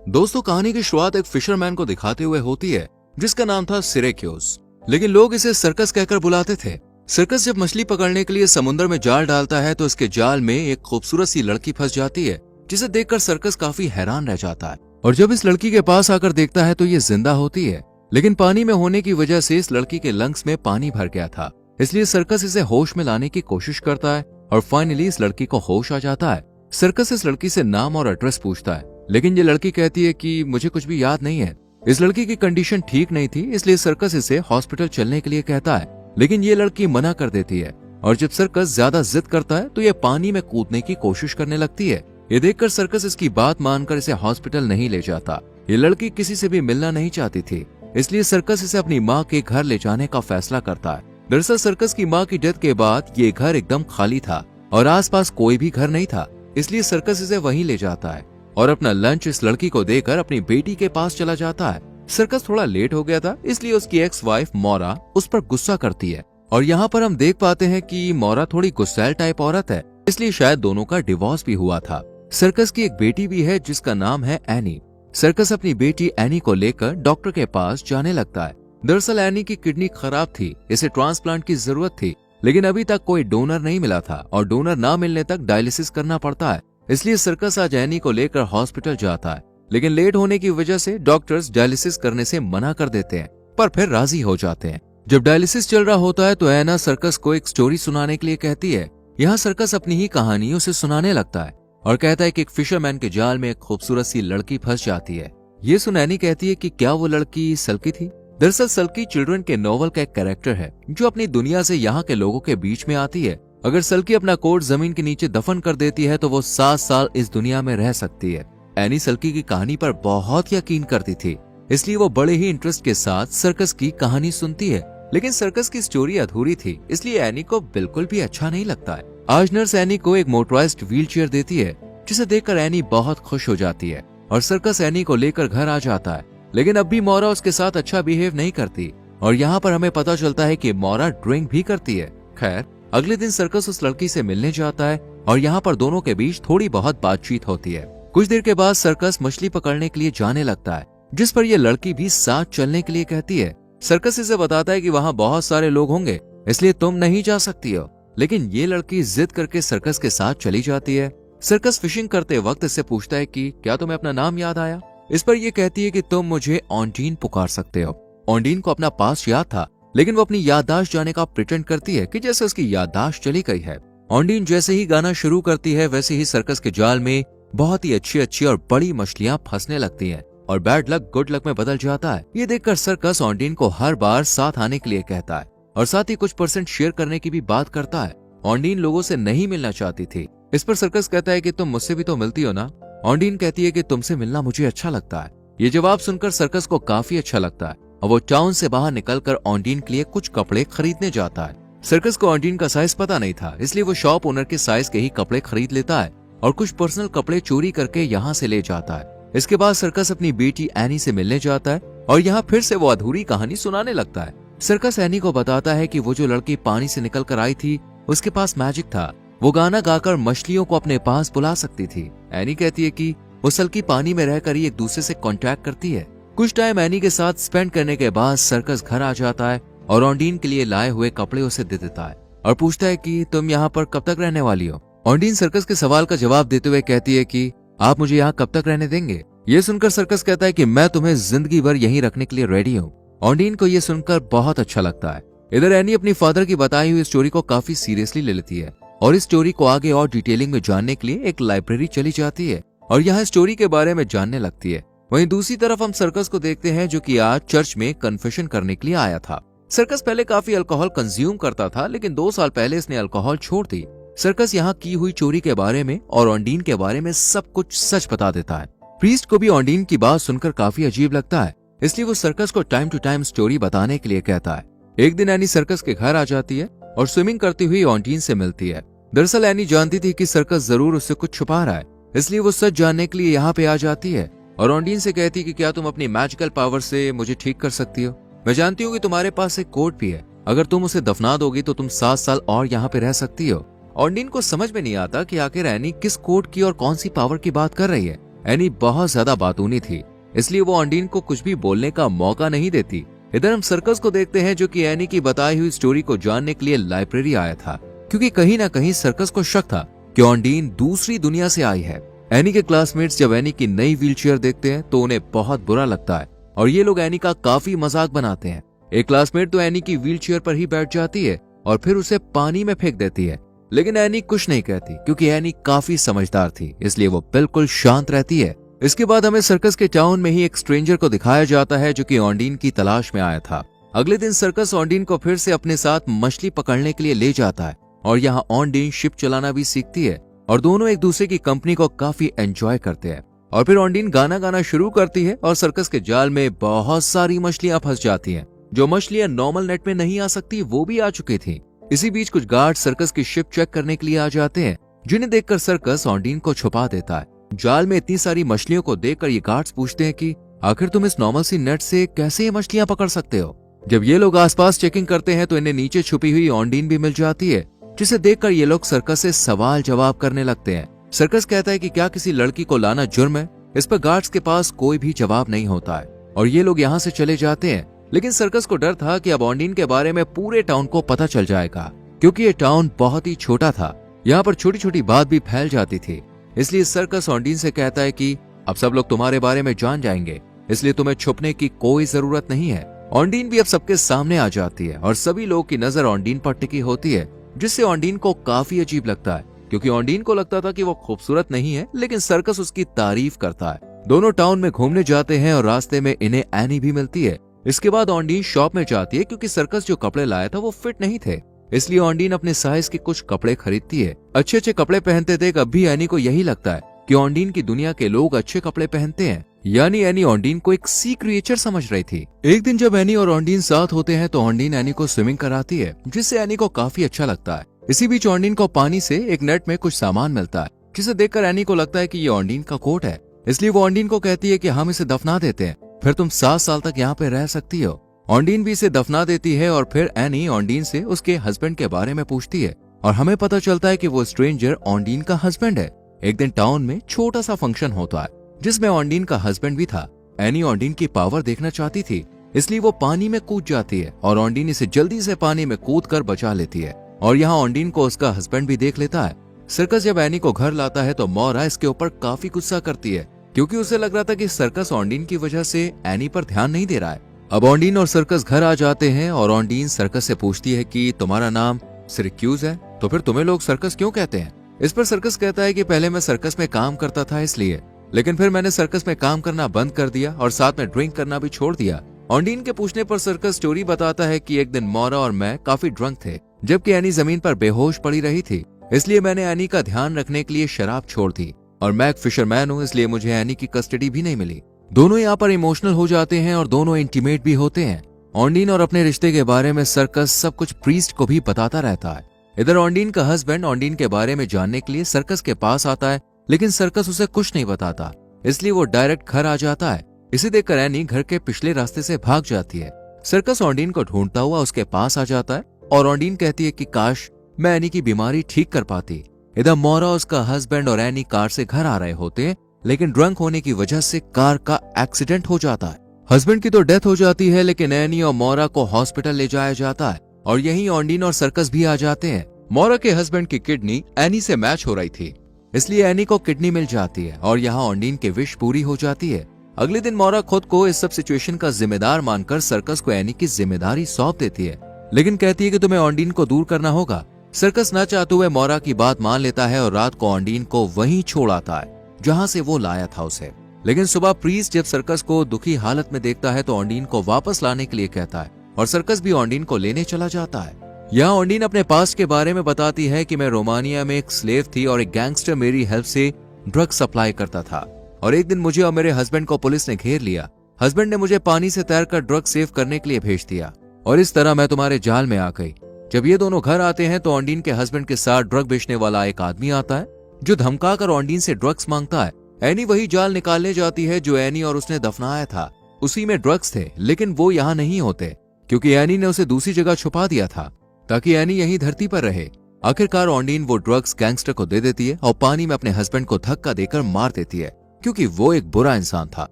दोस्तों, कहानी की शुरुआत एक फिशरमैन को दिखाते हुए होती है जिसका नाम था सिरेक्यूस, लेकिन लोग इसे सर्कस कहकर बुलाते थे। सर्कस जब मछली पकड़ने के लिए समुद्र में जाल डालता है तो इसके जाल में एक खूबसूरत सी लड़की फंस जाती है, जिसे देखकर सर्कस काफी हैरान रह जाता है। और जब इस लड़की के पास आकर देखता है तो ये जिंदा होती है, लेकिन पानी में होने की वजह से इस लड़की के लंग्स में पानी भर गया था। इसलिए सर्कस इसे होश में लाने की कोशिश करता है और फाइनली इस लड़की को होश आ जाता है। सर्कस इस लड़की से नाम और एड्रेस पूछता है, लेकिन ये लड़की कहती है कि मुझे कुछ भी याद नहीं है। इस लड़की की कंडीशन ठीक नहीं थी, इसलिए सर्कस इसे हॉस्पिटल चलने के लिए कहता है, लेकिन ये लड़की मना कर देती है। और जब सर्कस ज्यादा जिद करता है तो ये पानी में कूदने की कोशिश करने लगती है। ये देखकर सर्कस इसकी बात मानकर इसे हॉस्पिटल नहीं ले जाता। ये लड़की किसी से भी मिलना नहीं चाहती थी, इसलिए सर्कस इसे अपनी माँ के घर ले जाने का फैसला करता है। दरअसल सर्कस की माँ की डेथ के बाद ये घर एकदम खाली था और आसपास कोई भी घर नहीं था, इसलिए सर्कस इसे वहीं ले जाता है और अपना लंच इस लड़की को देकर अपनी बेटी के पास चला जाता है। सर्कस थोड़ा लेट हो गया था, इसलिए उसकी एक्स वाइफ मोरा उस पर गुस्सा करती है और यहाँ पर हम देख पाते हैं कि मोरा थोड़ी गुस्सैल टाइप औरत है, इसलिए शायद दोनों का डिवोर्स भी हुआ था। सर्कस की एक बेटी भी है जिसका नाम है एनी। सर्कस अपनी बेटी एनी को लेकर डॉक्टर के पास जाने लगता है। दरअसल एनी की किडनी खराब थी, इसे ट्रांसप्लांट की जरूरत थी, लेकिन अभी तक कोई डोनर नहीं मिला था और डोनर ना मिलने तक डायलिसिस करना पड़ता है। इसलिए सर्कस आज एनी को लेकर हॉस्पिटल जाता है, लेकिन लेट होने की वजह से डॉक्टर्स डायलिसिस करने से मना कर देते हैं, पर फिर राजी हो जाते हैं। जब डायलिसिस चल रहा होता है तो एना सर्कस को एक स्टोरी सुनाने के लिए कहती है। यहाँ सर्कस अपनी ही कहानी उसे सुनाने लगता है और कहता है कि एक फिशरमैन के जाल में एक खूबसूरत सी लड़की फंस जाती है। ये सुन एनी कहती है कि क्या वो लड़की सल्की थी। दरअसल सल्की चिल्ड्रन के नॉवल का एक कैरेक्टर है जो अपनी दुनिया से यहाँ के लोगों के बीच में आती है। अगर सल्की अपना कोट जमीन के नीचे दफन कर देती है तो वो 7 साल इस दुनिया में रह सकती है। एनी सल्की की कहानी पर बहुत यकीन करती थी, इसलिए वो बड़े ही इंटरेस्ट के साथ सर्कस की कहानी सुनती है, लेकिन सर्कस की स्टोरी अधूरी थी, इसलिए एनी को बिल्कुल भी अच्छा नहीं लगता है। आज नर्स एनी को एक मोटराइज्ड व्हीलचेयर देती है, जिसे देखकर एनी बहुत खुश हो जाती है और सर्कस एनी को लेकर घर आ जाता है, लेकिन अब भी मोरा उसके साथ अच्छा बिहेव नहीं करती और यहाँ पर हमें पता चलता है कि मोरा ड्रिंक भी करती है। खैर, अगले दिन सर्कस उस लड़की से मिलने जाता है और यहाँ पर दोनों के बीच थोड़ी बहुत बातचीत होती है। कुछ देर के बाद सर्कस मछली पकड़ने के लिए जाने लगता है, जिस पर यह लड़की भी साथ चलने के लिए कहती है। सर्कस इसे बताता है कि वहाँ बहुत सारे लोग होंगे, इसलिए तुम नहीं जा सकती हो, लेकिन ये लड़की जिद करके सर्कस के साथ चली जाती है। सर्कस फिशिंग करते वक्त इससे पूछता है कि क्या तुम्हें अपना नाम याद आया। इस पर यह कहती है कि तुम मुझे ऑन्डीन पुकार सकते हो। ऑन्डीन को अपना पास्ट याद था, लेकिन वो अपनी याददाश्त जाने का प्रिटेंड करती है कि जैसे उसकी याददाश्त चली गई है। ऑन्डीन जैसे ही गाना शुरू करती है वैसे ही सर्कस के जाल में बहुत ही अच्छी और बड़ी मछलियां फंसने लगती हैं और बैड लक गुड लक में बदल जाता है। ये देखकर सर्कस ऑन्डीन को हर बार साथ आने के लिए कहता है और साथ ही कुछ % शेयर करने की भी बात करता है। ऑन्डीन लोगों से नहीं मिलना चाहती थी। इस पर सर्कस कहता है कि तुम मुझसे भी तो मिलती हो ना। ऑन्डीन कहती है कि तुमसे मिलना मुझे अच्छा लगता है। ये जवाब सुनकर सर्कस को काफी अच्छा लगता है और वो टाउन से बाहर निकलकर ऑन्डीन के लिए कुछ कपड़े खरीदने जाता है। सर्कस को ऑन्डीन का साइज पता नहीं था, इसलिए वो शॉप ओनर के साइज के ही कपड़े खरीद लेता है और कुछ पर्सनल कपड़े चोरी करके यहाँ से ले जाता है। इसके बाद सर्कस अपनी बेटी एनी से मिलने जाता है और यहाँ फिर से वो अधूरी कहानी सुनाने लगता है। सर्कस एनी को बताता है कि वो जो लड़की पानी से निकल कर आई थी उसके पास मैजिक था, वो गाना गाकर मछलियों को अपने पास बुला सकती थी। एनी कहती है कि वो सल्की पानी में रहकर ही एक दूसरे से कांटेक्ट करती है। कुछ टाइम एनी के साथ स्पेंड करने के बाद सर्कस घर आ जाता है और ऑन्डीन के लिए लाए हुए कपड़े उसे दे देता है और पूछता है कि तुम यहाँ पर कब तक रहने वाली हो। ऑन्डीन सर्कस के सवाल का जवाब देते हुए कहती है कि आप मुझे यहाँ कब तक रहने देंगे। ये सुनकर सर्कस कहता है कि मैं तुम्हें जिंदगी भर यहीं रखने के लिए रेडी हूँ। ऑन्डीन को ये सुनकर बहुत अच्छा लगता है। इधर एनी अपनी फादर की बताई हुई स्टोरी को काफी सीरियसली ले लेती है और इस स्टोरी को आगे और डिटेलिंग में जानने के लिए एक लाइब्रेरी चली जाती है और यहाँ स्टोरी के बारे में जानने लगती है। वहीं दूसरी तरफ हम सर्कस को देखते हैं जो कि आज चर्च में कन्फेशन करने के लिए आया था। सर्कस पहले काफी अल्कोहल कंज्यूम करता था, लेकिन 2 साल पहले इसने अल्कोहल छोड़ दी। सर्कस यहाँ की हुई चोरी के बारे में और ऑन्डीन के बारे में सब कुछ सच बता देता है। प्रीस्ट को भी ऑन्डीन की बात सुनकर काफी अजीब लगता है, इसलिए वो सर्कस को टाइम टू टाइम स्टोरी बताने के लिए कहता है। एक दिन एनी सर्कस के घर आ जाती है और स्विमिंग करती हुई ऑन्डीन से मिलती है। दरअसल एनी जानती थी कि सर्कस जरूर उससे कुछ छुपा रहा है, इसलिए वो सच जानने के लिए यहाँ पे आ जाती है और ऑन्डीन से कहती है कि क्या तुम अपनी मैजिकल पावर से मुझे ठीक कर सकती हो। मैं जानती हूँ कि तुम्हारे पास एक कोट भी है, अगर तुम उसे दफना दोगी तो तुम 7 साल और यहाँ पे रह सकती हो। ऑन्डीन को समझ में नहीं आता कि आखिर एनी किस कोट की और कौन सी पावर की बात कर रही है, एनी बहुत ज्यादा बातूनी थी, इसलिए वो ऑन्डीन को कुछ भी बोलने का मौका नहीं देती। इधर हम सर्कस को देखते हैं, जो कि एनी की बताई हुई स्टोरी को जानने के लिए लाइब्रेरी आया था, क्योंकि कहीं ना कहीं सर्कस को शक था कि ऑन्डीन दूसरी दुनिया से आई है। एनी के क्लासमेट्स जब एनी की नई व्हीलचेयर देखते हैं तो उन्हें बहुत बुरा लगता है और ये लोग एनी का काफी मजाक बनाते हैं। एक क्लासमेट तो एनी की व्हीलचेयर पर ही बैठ जाती है और फिर उसे पानी में फेंक देती है, लेकिन एनी कुछ नहीं कहती क्योंकि एनी काफी समझदार थी, इसलिए वो बिल्कुल शांत रहती है। इसके बाद हमें सर्कस के टाउन में ही एक स्ट्रेंजर को दिखाया जाता है जो कि ऑन्डीन की तलाश में आया था। अगले दिन सर्कस ऑन्डीन को फिर से अपने साथ मछली पकड़ने के लिए ले जाता है और यहाँ ऑन्डीन शिप चलाना भी सीखती है और दोनों एक दूसरे की कंपनी को काफी एंजॉय करते हैं। और फिर ऑन्डीन गाना गाना शुरू करती है और सर्कस के जाल में बहुत सारी मछलियां फंस जाती हैं। जो मछलियां नॉर्मल नेट में नहीं आ सकती वो भी आ चुकी थी। इसी बीच कुछ गार्ड सर्कस की शिप चेक करने के लिए आ जाते हैं, जिन्हें देखकर सर्कस ऑन्डीन को छुपा देता है। जाल में इतनी सारी मछलियों को देखकर ये गार्ड्स पूछते हैं कि आखिर तुम इस नॉर्मल सी नेट से कैसे ये मछलियां पकड़ सकते हो। जब ये लोग आसपास चेकिंग करते हैं तो इन्हें नीचे छुपी हुई ऑन्डीन भी मिल जाती है, जिसे देखकर ये लोग सर्कस से सवाल जवाब करने लगते हैं। सर्कस कहता है कि क्या किसी लड़की को लाना जुर्म है। इस पर गार्ड्स के पास कोई भी जवाब नहीं होता है और ये लोग यहाँ से चले जाते हैं। लेकिन सर्कस को डर था कि अब ऑन्डीन के बारे में पूरे टाउन को पता चल जाएगा, क्योंकि ये टाउन बहुत ही छोटा था। यहाँ पर छोटी छोटी बात भी फैल जाती थी। इसलिए सर्कस ऑन्डीन से कहता है कि अब सब लोग तुम्हारे बारे में जान जाएंगे, इसलिए तुम्हें छुपने की कोई जरूरत नहीं है। ऑन्डीन भी अब सबके सामने आ जाती है और सभी लोगों की नजर ऑन्डीन पर टिकी होती है, जिससे ऑन्डीन को काफी अजीब लगता है, क्योंकि ऑन्डीन को लगता था कि वो खूबसूरत नहीं है, लेकिन सर्कस उसकी तारीफ करता है। दोनों टाउन में घूमने जाते हैं और रास्ते में इन्हें एनी भी मिलती है। इसके बाद ऑन्डीन शॉप में जाती है, क्योंकि सर्कस जो कपड़े लाया था वो फिट नहीं थे, इसलिए ऑन्डीन अपने साइज के कुछ कपड़े खरीदती है। अच्छे अच्छे कपड़े पहनते देख अब भी एनी को यही लगता है कि ऑन्डीन की दुनिया के लोग अच्छे कपड़े पहनते हैं, यानी एनी ऑन्डीन को एक सी क्रिएचर समझ रही थी। एक दिन जब एनी और ऑन्डीन साथ होते हैं तो ऑन्डीन एनी को स्विमिंग कराती है, जिससे एनी को काफी अच्छा लगता है। इसी बीच ऑन्डीन को पानी से एक नेट में कुछ सामान मिलता है, जिसे देखकर एनी को लगता है कि ये ऑन्डीन का कोट है, इसलिए वो ऑन्डीन को कहती है कि हम इसे दफना देते हैं, फिर तुम 7 साल तक यहाँ पे रह सकती हो। ऑन्डीन भी इसे दफना देती है और फिर एनी ऑन्डीन से उसके हस्बैंड के बारे में पूछती है और हमें पता चलता है कि वो स्ट्रेंजर ऑन्डीन का हस्बैंड है। एक दिन टाउन में छोटा सा फंक्शन होता है, जिसमें ऑन्डीन का हस्बैंड भी था। एनी ऑन्डीन की पावर देखना चाहती थी, इसलिए वो पानी में कूद जाती है और ऑन्डीन इसे जल्दी से पानी में कूद कर बचा लेती है। और यहाँ ऑन्डीन को उसका हस्बैंड भी देख लेता है। सर्कस जब एनी को घर लाता है तो मौरा इसके ऊपर काफी गुस्सा करती है, क्योंकि उसे लग रहा था कि सर्कस ऑन्डीन की वजह से एनी पर ध्यान नहीं दे रहा है। अब ऑन्डीन और सर्कस घर आ जाते हैं और ऑन्डीन सर्कस से पूछती है कि तुम्हारा नाम सिरक्यूज है, तो फिर तुम्हें लोग सर्कस क्यों कहते हैं। इस पर सर्कस कहता है कि पहले मैं सर्कस में काम करता था इसलिए, लेकिन फिर मैंने सर्कस में काम करना बंद कर दिया और साथ में ड्रिंक करना भी छोड़ दिया। ऑन्डीन के पूछने पर सर्कस स्टोरी बताता है कि एक दिन मौरा और मैं काफी ड्रंक थे, जबकि एनी जमीन पर बेहोश पड़ी रही थी, इसलिए मैंने एनी का ध्यान रखने के लिए शराब छोड़ दी और मैं एक फिशरमैन हूँ, इसलिए मुझे एनी की कस्टडी भी नहीं मिली। दोनों यहाँ पर इमोशनल हो जाते हैं और दोनों इंटीमेट भी होते हैं। ऑन्डीन और अपने रिश्ते के बारे में सर्कस सब कुछ प्रीस्ट को भी बताता रहता है। इधर ऑन्डीन का हस्बैंड ऑन्डीन के बारे में जानने के लिए सर्कस के पास आता है, लेकिन सर्कस उसे कुछ नहीं बताता, इसलिए वो डायरेक्ट घर आ जाता है। इसे देखकर एनी घर के पिछले रास्ते से भाग जाती है। सर्कस ऑन्डीन को ढूंढता हुआ उसके पास आ जाता है और ऑन्डीन कहती है कि काश मैं एनी की बीमारी ठीक कर पाती। इधर मौरा, उसका हस्बैंड और एनी कार से घर आ रहे होते हैं, लेकिन ड्रंक होने की वजह से कार का एक्सीडेंट हो जाता है। हस्बैंड की तो डेथ हो जाती है, लेकिन एनी और मौरा को हॉस्पिटल ले जाया जाता है और यहीं ऑन्डीन और सर्कस भी आ जाते हैं। मौरा के हस्बैंड की किडनी एनी से मैच हो रही थी, इसलिए एनी को किडनी मिल जाती है और यहाँ ऑन्डीन की विश पूरी हो जाती है। अगले दिन मौरा खुद को इस सब सिचुएशन का जिम्मेदार मानकर सर्कस को एनी की जिम्मेदारी सौंप देती है, लेकिन कहती है कि तुम्हें ऑन्डीन को दूर करना होगा। सर्कस न चाहते हुए मौरा की बात मान लेता है और रात को ऑन्डीन को वहीं छोड़ आता है जहां से वो लाया था उसे। लेकिन सुबह प्रीस्ट जब सर्कस को दुखी हालत में देखता है तो ऑन्डीन को वापस लाने के लिए कहता है और सर्कस भी ऑन्डीन को लेने चला जाता है। यहाँ ऑन्डीन अपने पास्ट के बारे में बताती है कि मैं रोमानिया में एक स्लेव थी और एक गैंगस्टर मेरी हेल्प से ड्रग सप्लाई करता था और एक दिन मुझे और मेरे हस्बैंड को पुलिस ने घेर लिया। हस्बैंड ने मुझे पानी से तैरकर ड्रग सेव करने के लिए भेज दिया और इस तरह मैं तुम्हारे जाल में आ गई। जब ये दोनों घर आते हैं तो ऑन्डीन के हस्बैंड के साथ ड्रग बेचने वाला एक आदमी आता है जो धमकाकर ऑन्डीन से ड्रग्स मांगता है। एनी वही जाल निकालने जाती है जो एनी और उसने दफनाया था। उसी में ड्रग्स थे, लेकिन वो यहाँ नहीं होते क्योंकि एनी ने उसे दूसरी जगह छुपा दिया था ताकि एनी यहीं धरती पर रहे। आखिरकार ऑन्डीन वो ड्रग्स गैंगस्टर को दे देती है और पानी में अपने हस्बैंड को धक्का देकर मार देती है, क्योंकि वो एक बुरा इंसान था।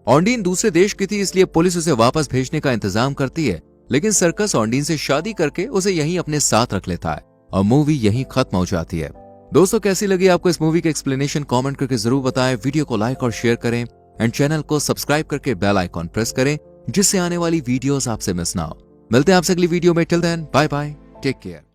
ऑन्डीन दूसरे देश की थी, इसलिए पुलिस उसे वापस भेजने का इंतजाम करती है, लेकिन सर्कस ऑन्डीन से शादी करके उसे यहीं अपने साथ रख लेता है और मूवी यहीं खत्म हो जाती है। दोस्तों, कैसी लगी आपको इस मूवी की एक्सप्लेनेशन कमेंट करके जरूर बताएं। वीडियो को लाइक और शेयर करें एंड चैनल को सब्सक्राइब करके बेल आइकॉन प्रेस करें, जिससे आने वाली वीडियोस आपसे मिस ना हो। मिलते हैं आपसे अगली वीडियो में। Till then, bye bye, take care.